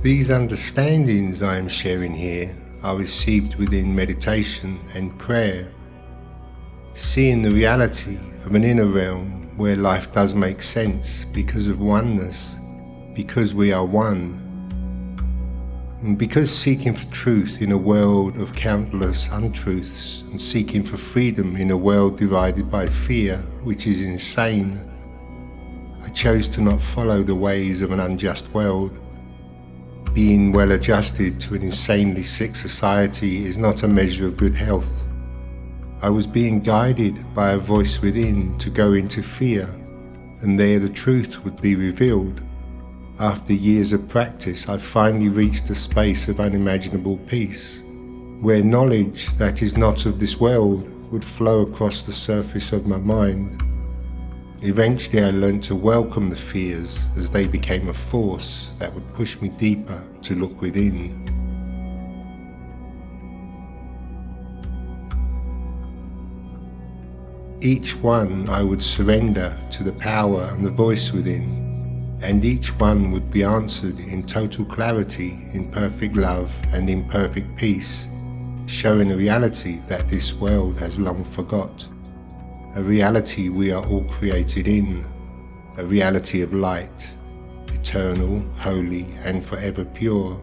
These understandings I am sharing here are received within meditation and prayer, seeing the reality of an inner realm where life does make sense because of oneness, because we are one, and because seeking for truth in a world of countless untruths and seeking for freedom in a world divided by fear, which is insane, I chose to not follow the ways of an unjust world. Being well adjusted to an insanely sick society is not a measure of good health. I was being guided by a voice within to go into fear, and there the truth would be revealed. After years of practice, I finally reached a space of unimaginable peace, where knowledge that is not of this world would flow across the surface of my mind. Eventually I learned to welcome the fears as they became a force that would push me deeper to look within. Each one I would surrender to the power and the voice within, and each one would be answered in total clarity, in perfect love and in perfect peace, showing a reality that this world has long forgot. A reality we are all created in, a reality of light, eternal, holy, and forever pure.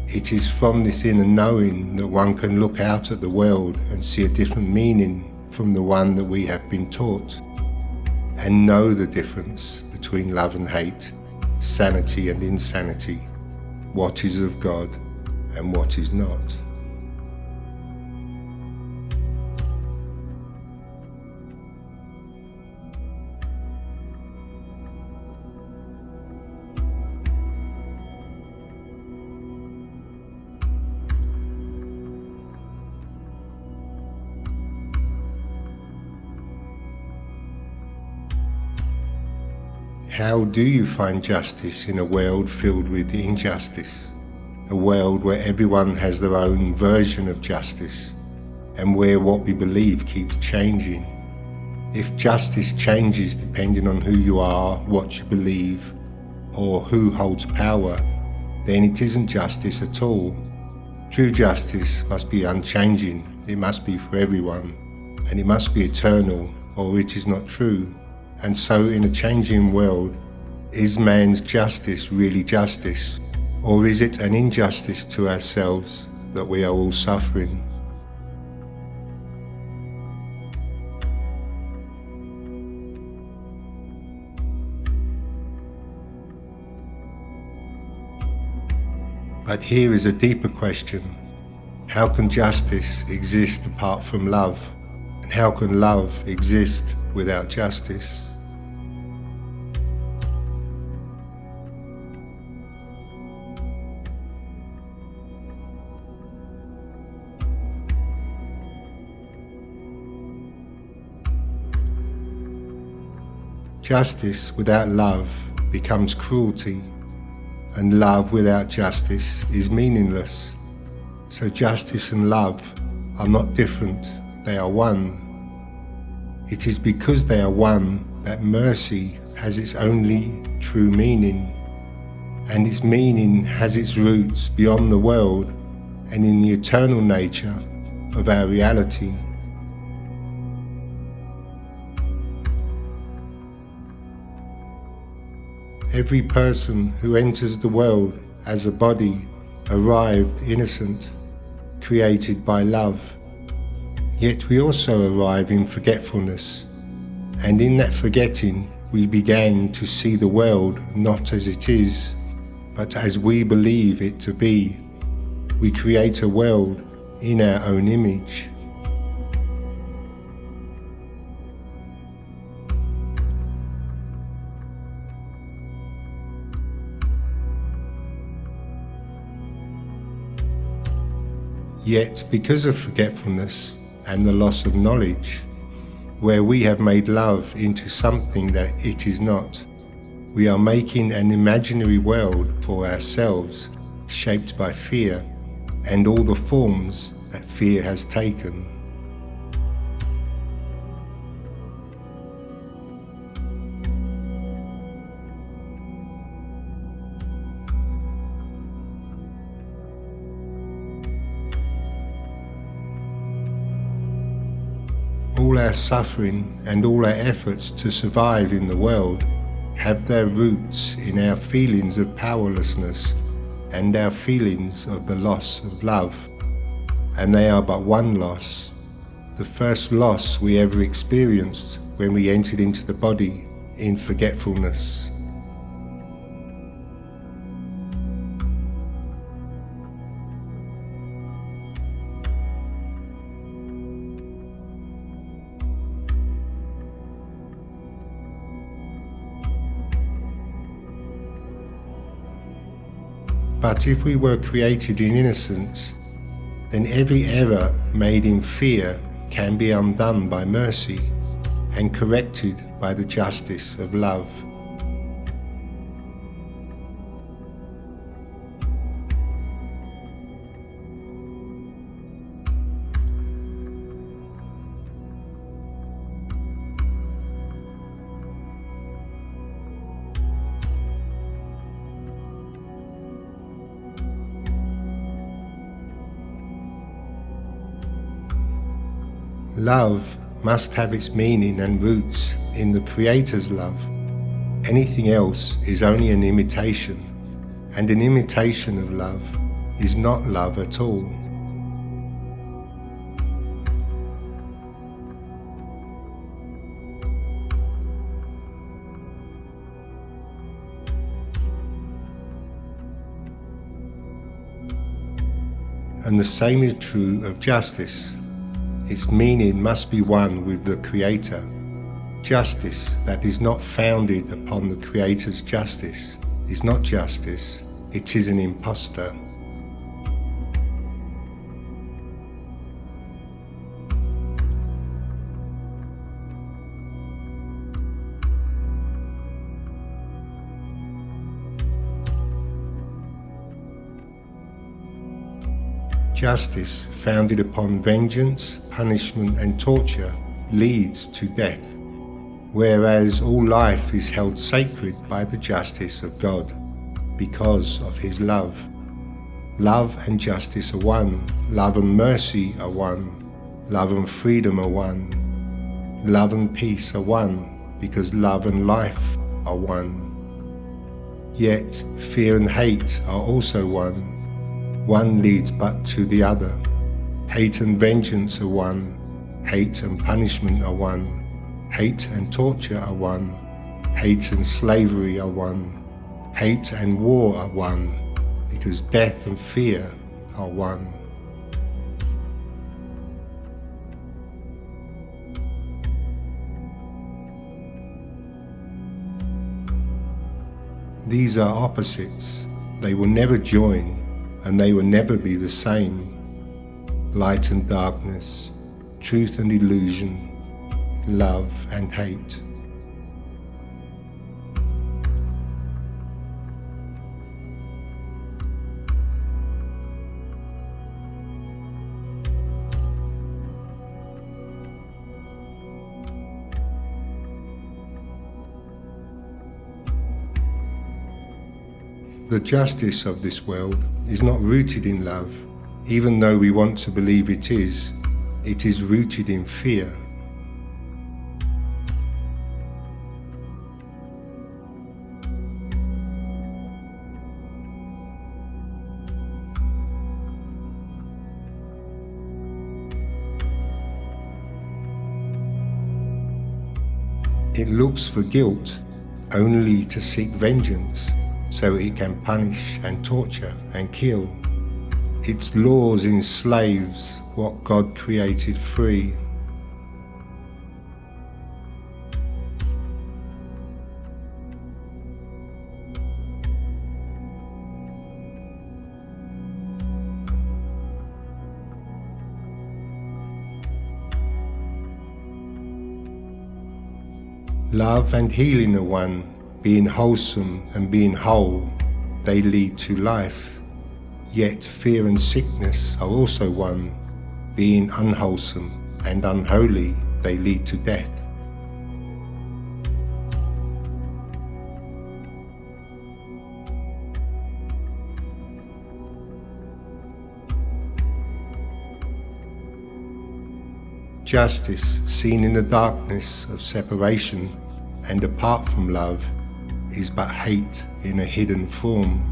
It is from this inner knowing that one can look out at the world and see a different meaning from the one that we have been taught, and know the difference between love and hate, sanity and insanity, what is of God and what is not. How do you find justice in a world filled with injustice? A world where everyone has their own version of justice, and where what we believe keeps changing. If justice changes depending on who you are, what you believe, or who holds power, then it isn't justice at all. True justice must be unchanging, it must be for everyone, and it must be eternal, or it is not true. And so in a changing world, is man's justice really justice? Or is it an injustice to ourselves that we are all suffering? But here is a deeper question. How can justice exist apart from love? And how can love exist without justice? Justice without love becomes cruelty, and love without justice is meaningless. So justice and love are not different, they are one. It is because they are one that mercy has its only true meaning, and its meaning has its roots beyond the world and in the eternal nature of our reality. Every person who enters the world as a body arrived innocent, created by love. Yet we also arrive in forgetfulness, and in that forgetting we began to see the world not as it is, but as we believe it to be. We create a world in our own image. Yet, because of forgetfulness and the loss of knowledge, where we have made love into something that it is not, we are making an imaginary world for ourselves, shaped by fear and all the forms that fear has taken. all our suffering and all our efforts to survive in the world have their roots in our feelings of powerlessness and our feelings of the loss of love. And they are but one loss, the first loss we ever experienced when we entered into the body in forgetfulness. But if we were created in innocence, then every error made in fear can be undone by mercy and corrected by the justice of love. Love must have its meaning and roots in the Creator's love. Anything else is only an imitation, and an imitation of love is not love at all. And the same is true of justice. Its meaning must be one with the Creator. Justice that is not founded upon the Creator's justice is not justice, it is an impostor. Justice founded upon vengeance, punishment and torture leads to death, whereas all life is held sacred by the justice of God because of His love. Love and justice are one, love and mercy are one, love and freedom are one, love and peace are one because love and life are one. Yet fear and hate are also one. One leads but to the other. Hate and vengeance are one. Hate and punishment are one. Hate and torture are one. Hate and slavery are one. Hate and war are one, because death and fear are one. These are opposites. They will never join, and they will never be the same. Light and darkness, truth and illusion, love and hate. The justice of this world is not rooted in love, even though we want to believe it is rooted in fear. It looks for guilt only to seek vengeance, so it can punish and torture and kill. Its laws enslaves what God created free. Love and healing are one. Being wholesome and being whole, they lead to life. Yet fear and sickness are also one. Being unwholesome and unholy, they lead to death. Justice, seen in the darkness of separation and apart from love, is but hate in a hidden form.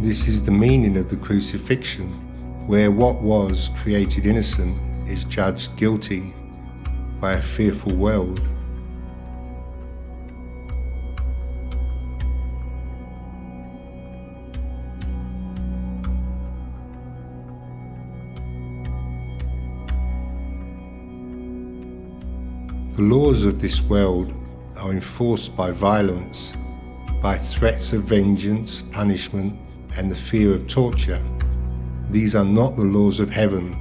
This is the meaning of the crucifixion, where what was created innocent is judged guilty by a fearful world. The laws of this world are enforced by violence, by threats of vengeance, punishment, and the fear of torture. These are not the laws of heaven,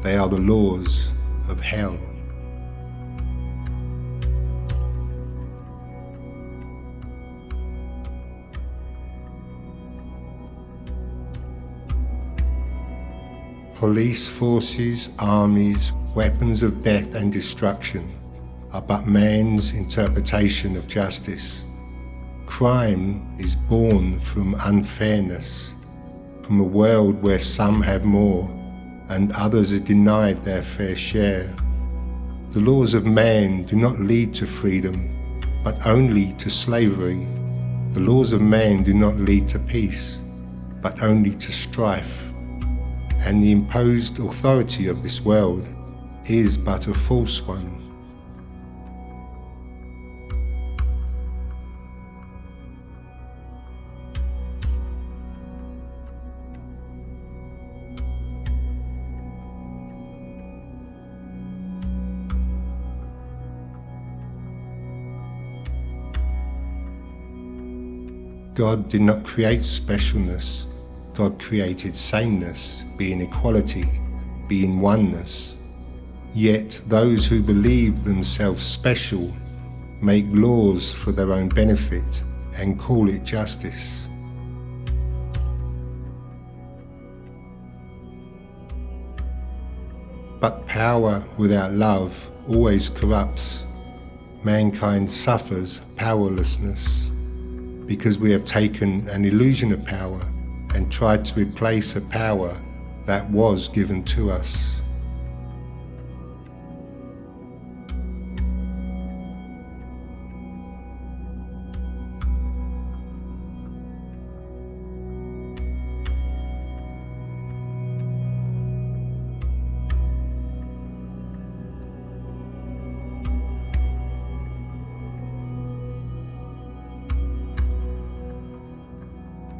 they are the laws of hell. Police forces, armies, weapons of death and destruction are but man's interpretation of justice. Crime is born from unfairness, from a world where some have more and others are denied their fair share. The laws of man do not lead to freedom, but only to slavery. The laws of man do not lead to peace, but only to strife. And the imposed authority of this world is but a false one. God did not create specialness. God created sameness, being equality, being oneness. Yet those who believe themselves special make laws for their own benefit and call it justice. But power without love always corrupts. Mankind suffers powerlessness because we have taken an illusion of power and tried to replace a power that was given to us.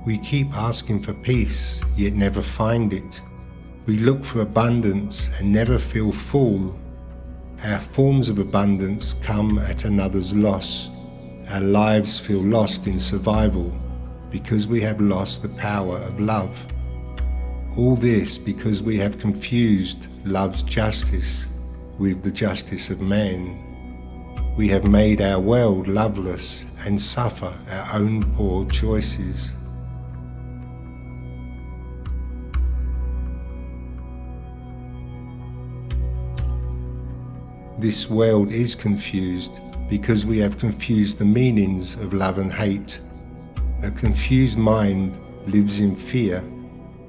We keep asking for peace, yet never find it. We look for abundance and never feel full. Our forms of abundance come at another's loss. Our lives feel lost in survival because we have lost the power of love. All this because we have confused love's justice with the justice of man. We have made our world loveless and suffer our own poor choices. This world is confused because we have confused the meanings of love and hate. A confused mind lives in fear,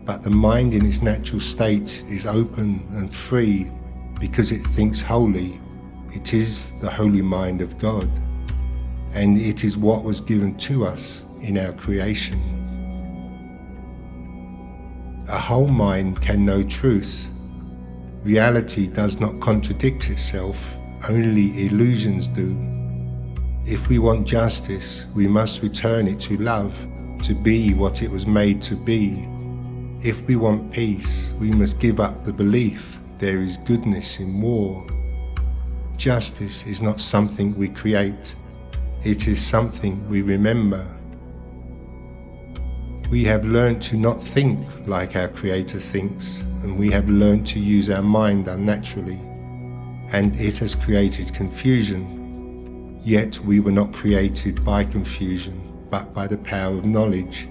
but the mind in its natural state is open and free because it thinks wholly. It is the holy mind of God, and it is what was given to us in our creation. A whole mind can know truth. Reality does not contradict itself, only illusions do. If we want justice, we must return it to love, to be what it was made to be. If we want peace, we must give up the belief there is goodness in war. Justice is not something we create, it is something we remember. We have learned to not think like our Creator thinks, and we have learned to use our mind unnaturally, and it has created confusion. Yet we were not created by confusion, but by the power of knowledge,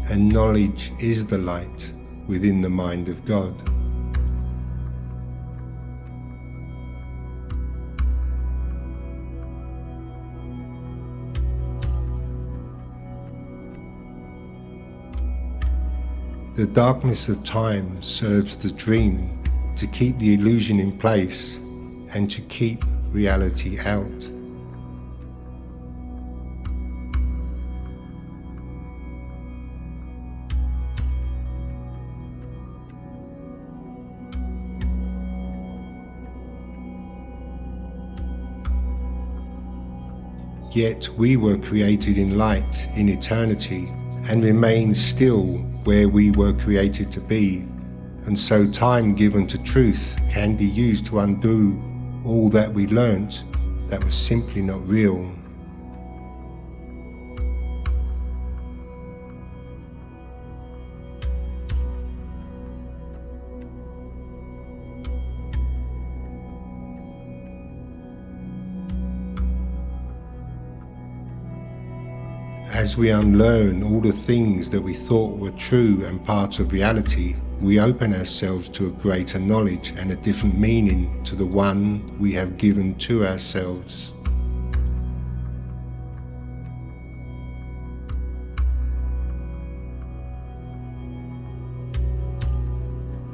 and knowledge is the light within the mind of God. The darkness of time serves the dream to keep the illusion in place and to keep reality out. Yet we were created in light in eternity and remain still where we were created to be, and so time given to truth can be used to undo all that we learnt that was simply not real. As we unlearn all the things that we thought were true and parts of reality, we open ourselves to a greater knowledge and a different meaning to the one we have given to ourselves.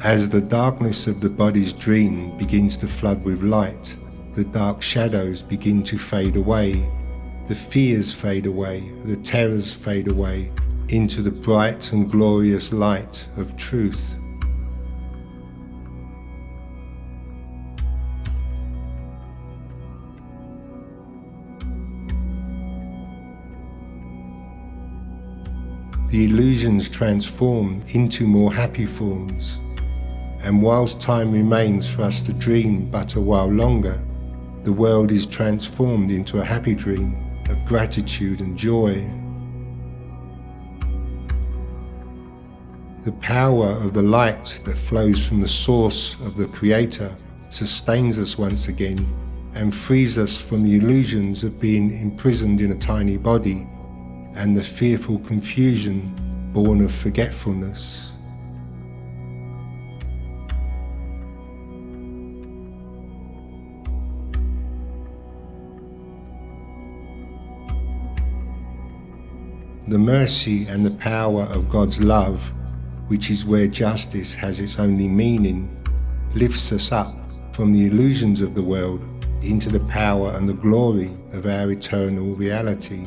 As the darkness of the body's dream begins to flood with light, the dark shadows begin to fade away. The fears fade away, the terrors fade away, into the bright and glorious light of truth. The illusions transform into more happy forms, and whilst time remains for us to dream but a while longer, the world is transformed into a happy dream of gratitude and joy. The power of the light that flows from the source of the Creator sustains us once again and frees us from the illusions of being imprisoned in a tiny body and the fearful confusion born of forgetfulness. The mercy and the power of God's love, which is where justice has its only meaning, lifts us up from the illusions of the world into the power and the glory of our eternal reality.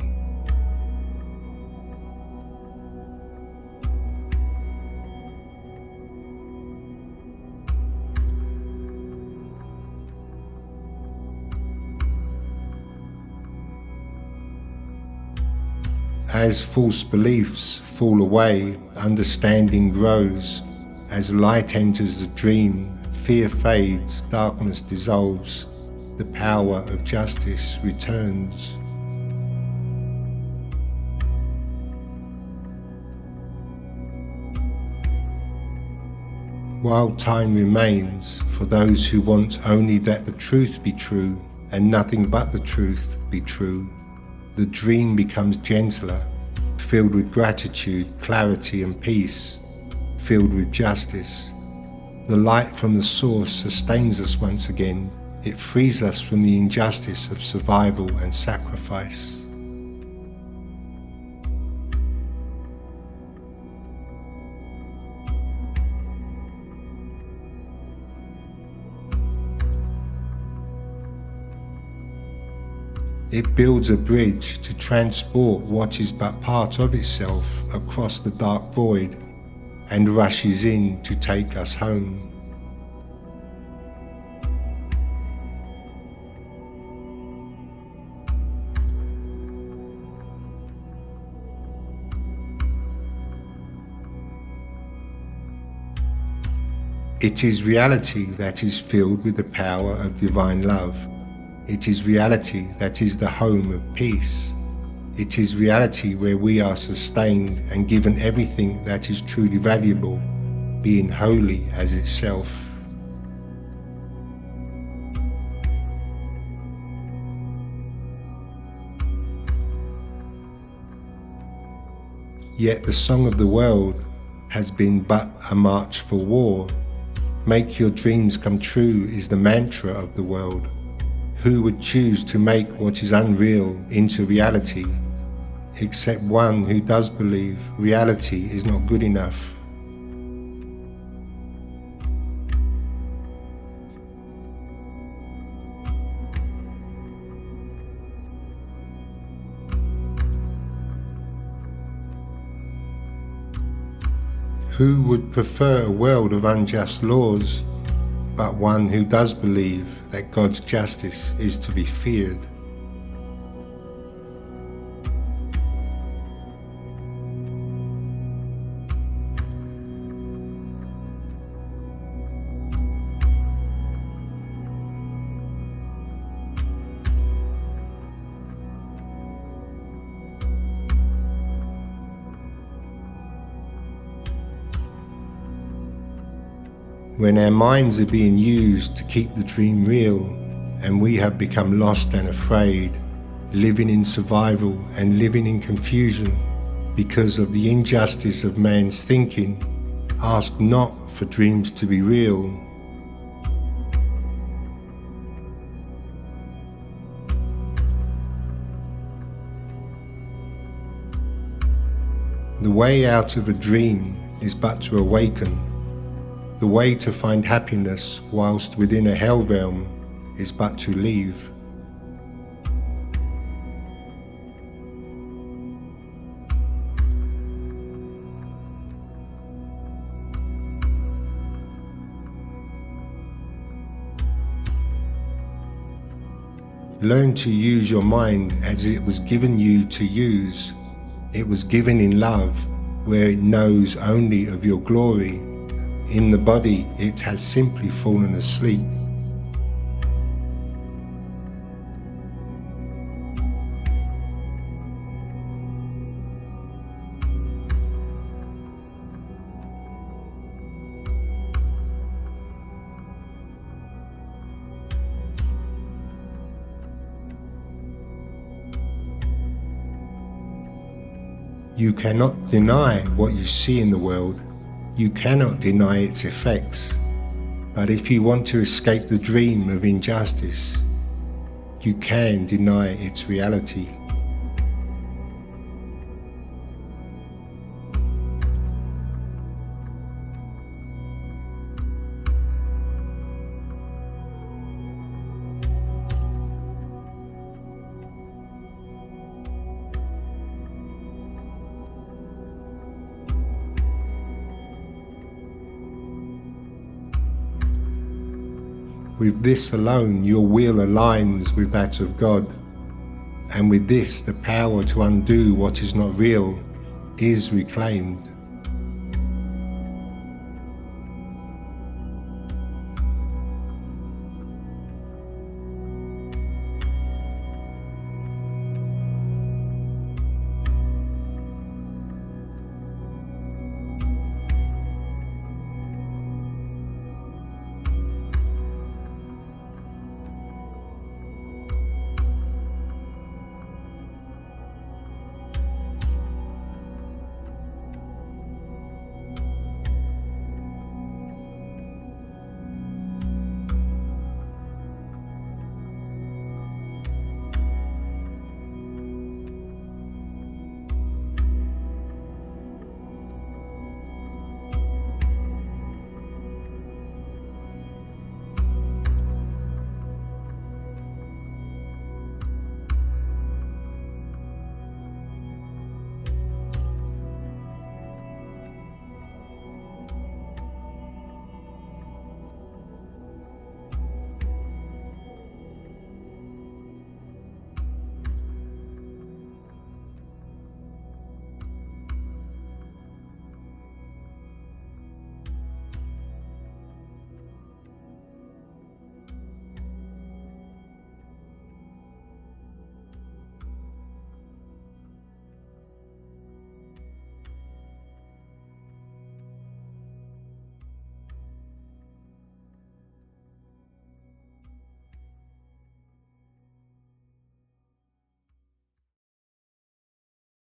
As false beliefs fall away, understanding grows. As light enters the dream, fear fades, darkness dissolves, the power of justice returns. While time remains for those who want only that the truth be true and nothing but the truth be true, the dream becomes gentler, filled with gratitude, clarity and peace, filled with justice. The light from the source sustains us once again. It frees us from the injustice of survival and sacrifice. It builds a bridge to transport what is but part of itself across the dark void and rushes in to take us home. It is reality that is filled with the power of divine love. It is reality that is the home of peace. It is reality where we are sustained and given everything that is truly valuable, being holy as itself. Yet the song of the world has been but a march for war. Make your dreams come true is the mantra of the world. Who would choose to make what is unreal into reality, except one who does believe reality is not good enough? Who would prefer a world of unjust laws, but one who does believe that God's justice is to be feared? When our minds are being used to keep the dream real, and we have become lost and afraid, living in survival and living in confusion because of the injustice of man's thinking, ask not for dreams to be real. The way out of a dream is but to awaken. The way to find happiness whilst within a hell realm is but to leave. Learn to use your mind as it was given you to use. It was given in love, where it knows only of your glory. In the body, it has simply fallen asleep. You cannot deny what you see in the world. You cannot deny its effects. But if you want to escape the dream of injustice, you can deny its reality. With this alone, your will aligns with that of God, and with this the power to undo what is not real is reclaimed.